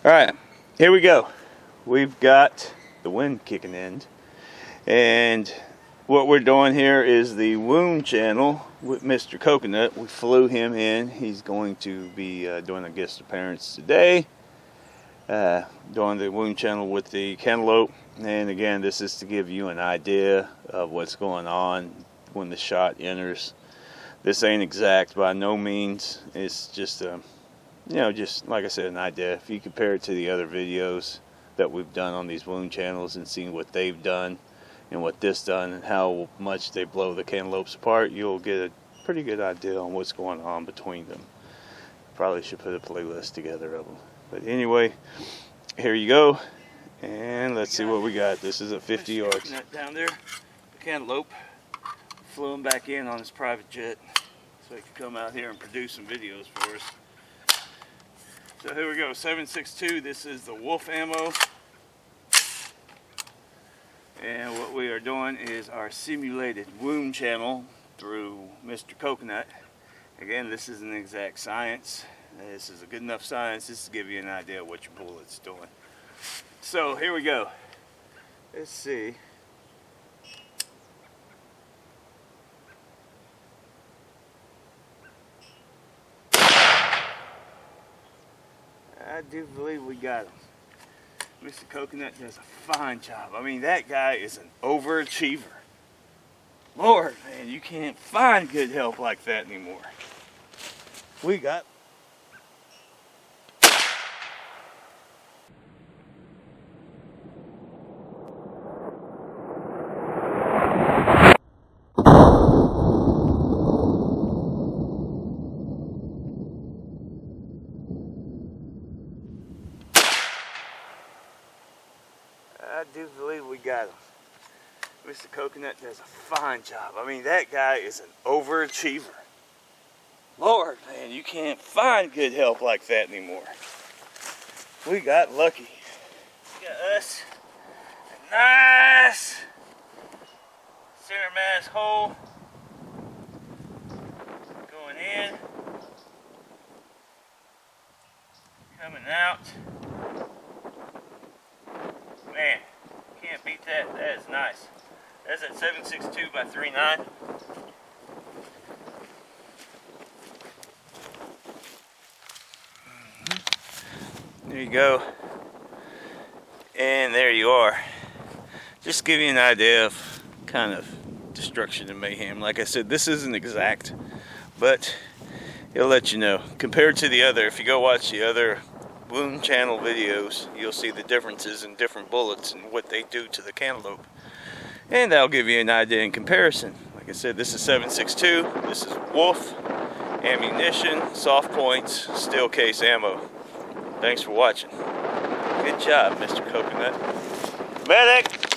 Alright, here we go. We've got the wind kicking in, and what we're doing here is the wound channel with Mr. Coconut. We flew him in. He's going to be doing a guest appearance today, doing the wound channel with the cantaloupe. And again, this is to give you an idea of what's going on when the shot enters. This ain't exact by no means. It's just just like I said, an idea. If you compare it to the other videos that we've done on these wound channels and seen what they've done and what this done and how much they blow the cantaloupes apart, you'll get a pretty good idea on what's going on between them. Probably should put a playlist together of them. But anyway, here you go, and let's see what we got. This is a 50 yards. Down there, the cantaloupe. Flew him back in on his private jet so he could come out here and produce some videos for us. So here we go, 7.62. This is the wolf ammo. And what we are doing is our simulated wound channel through Mr. Coconut. Again, this isn't exact science. This is a good enough science. This is to give you an idea of what your bullet's doing. So here we go. Let's see. I do believe we got him. Mr. Coconut does a fine job. I mean, that guy is an overachiever. Lord, man, you can't find good help like that anymore. We got... I do believe we got him. Mr. Coconut does a fine job. I mean, that guy is an overachiever. Lord, man, you can't find good help like that anymore. We got lucky. We got us a nice center mass hole going in, coming out. Man, can't beat that. That is nice. That's at 7.62 by 3.9. There you go. And there you are. Just to give you an idea of kind of destruction and mayhem. Like I said, this isn't exact, but it'll let you know. Compared to the other, if you go watch the other wound channel videos, you'll see the differences in different bullets and what they do to the cantaloupe, and that'll give you an idea in comparison. Like I said, this is 7.62. This is wolf ammunition, soft points, steel case ammo. Thanks for watching. Good job, Mr. Coconut. Medic!